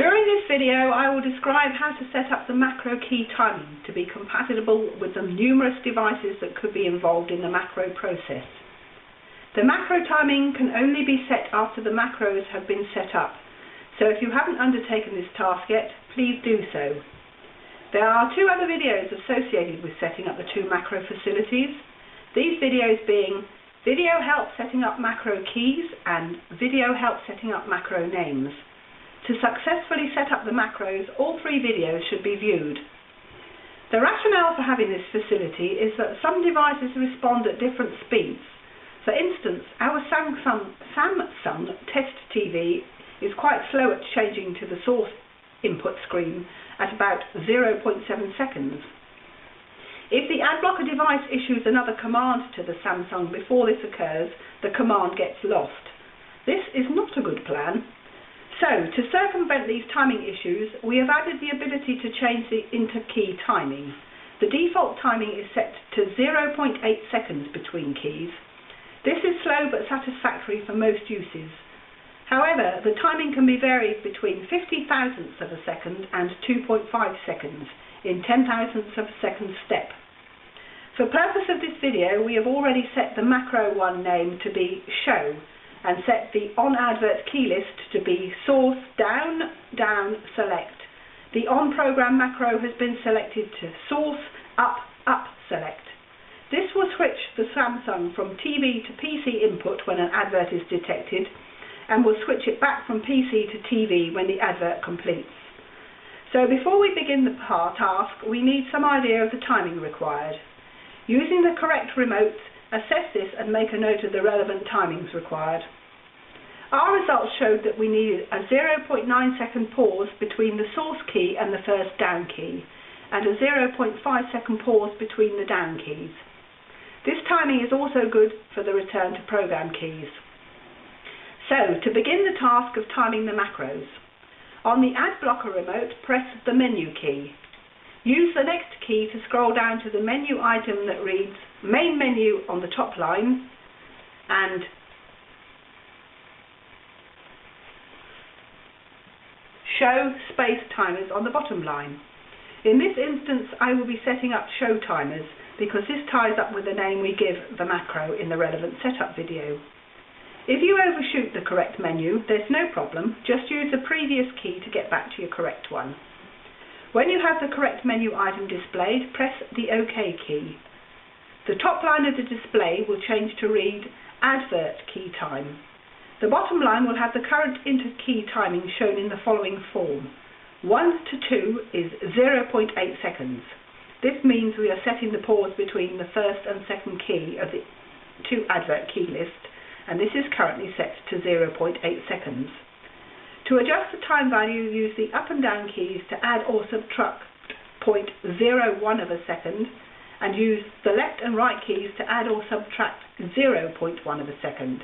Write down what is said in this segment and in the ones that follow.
During this video, I will describe how to set up the macro key timing to be compatible with the numerous devices that could be involved in the macro process. The macro timing can only be set after the macros have been set up, so if you haven't undertaken this task yet, please do so. There are two other videos associated with setting up the two macro facilities, these videos being Video Help Setting Up Macro Keys and Video Help Setting Up Macro Names. To successfully set up the macros, all three videos should be viewed. The rationale for having this facility is that some devices respond at different speeds. For instance, our Samsung Test TV is quite slow at changing to the source input screen at about 0.7 seconds. If the ad blocker device issues another command to the Samsung before this occurs, the command gets lost. This is not a good plan. So, to circumvent these timing issues, we have added the ability to change the inter-key timing. The default timing is set to 0.8 seconds between keys. This is slow but satisfactory for most uses. However, the timing can be varied between 50 thousandths of a second and 2.5 seconds in 10 thousandths of a second step. For purpose of this video, we have already set the macro one name to be Show, and set the on-advert key list to be Source Down, Down, Select. The on-program macro has been selected to Source Up, Up, Select. This will switch the Samsung from TV to PC input when an advert is detected, and will switch it back from PC to TV when the advert completes. So before we begin the task, we need some idea of the timing required. Using the correct remote, assess this and make a note of the relevant timings required. Our results showed that we needed a 0.9 second pause between the source key and the first down key, and a 0.5 second pause between the down keys. This timing is also good for the return to program keys. So, to begin the task of timing the macros, on the ad blocker remote, press the menu key. Use the next key to scroll down to the menu item that reads Main Menu on the top line and Show Space Timers on the bottom line. In this instance, I will be setting up Show Timers because this ties up with the name we give the macro in the relevant setup video. If you overshoot the correct menu, there's no problem, just use the previous key to get back to your correct one. When you have the correct menu item displayed, press the OK key. The top line of the display will change to read Advert Key Time. The bottom line will have the current inter-key timing shown in the following form. 1 to 2 is 0.8 seconds. This means we are setting the pause between the first and second key of the two advert key list, and this is currently set to 0.8 seconds. To adjust the time value, use the up and down keys to add or subtract 0.01 of a second, and use the left and right keys to add or subtract 0.1 of a second.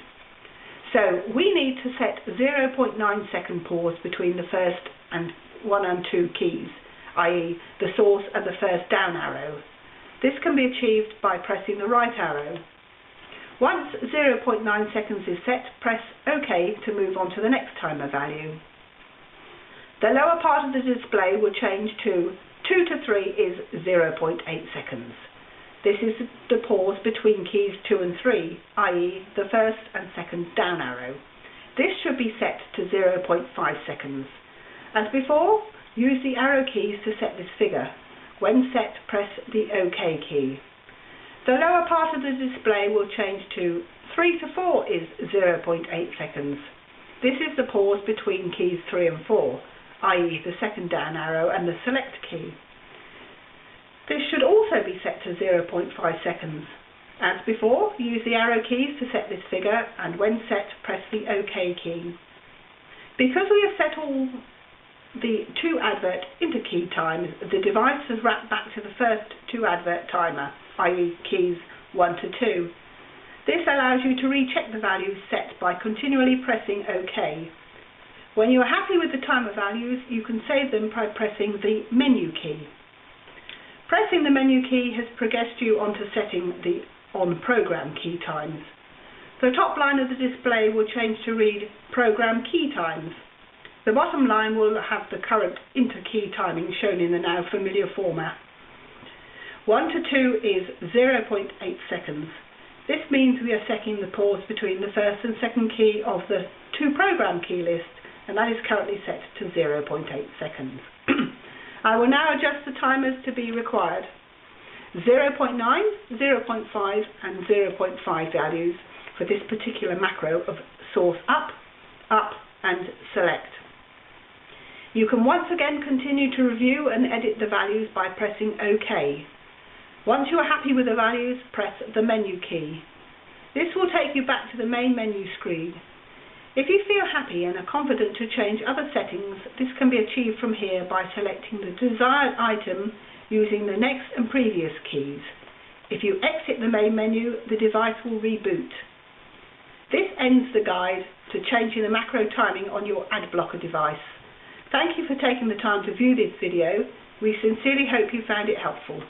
So we need to set 0.9 second pause between the first and 1 and 2 keys, i.e. the source and the first down arrow. This can be achieved by pressing the right arrow. Once 0.9 seconds is set, press OK to move on to the next timer value. The lower part of the display will change to 2 to 3 is 0.8 seconds. This is the pause between keys 2 and 3, i.e. the first and second down arrow. This should be set to 0.5 seconds. As before, use the arrow keys to set this figure. When set, press the OK key. The lower part of the display will change to 3 to 4 is 0.8 seconds. This is the pause between keys 3 and 4, i.e. the second down arrow and the select key. This should also be set to 0.5 seconds. As before, use the arrow keys to set this figure, and when set, press the OK key. Because we have set all the two advert inter-key times, the device has wrapped back to the first two advert timer, i.e. keys 1 to 2. This allows you to recheck the values set by continually pressing OK. When you are happy with the timer values, you can save them by pressing the menu key. Pressing the menu key has progressed you onto setting the on-program key times. The top line of the display will change to read Program Key Times. The bottom line will have the current inter-key timing shown in the now familiar format. 1 to 2 is 0.8 seconds. This means we are setting the pause between the first and second key of the to program key list, and that is currently set to 0.8 seconds. I will now adjust the timers to be required. 0.9, 0.5 and 0.5 values for this particular macro of source up, up and select. You can once again continue to review and edit the values by pressing OK. Once you are happy with the values, press the menu key. This will take you back to the main menu screen. If you feel happy and are confident to change other settings, this can be achieved from here by selecting the desired item using the next and previous keys. If you exit the main menu, the device will reboot. This ends the guide to changing the macro timing on your ad blocker device. Thank you for taking the time to view this video. We sincerely hope you found it helpful.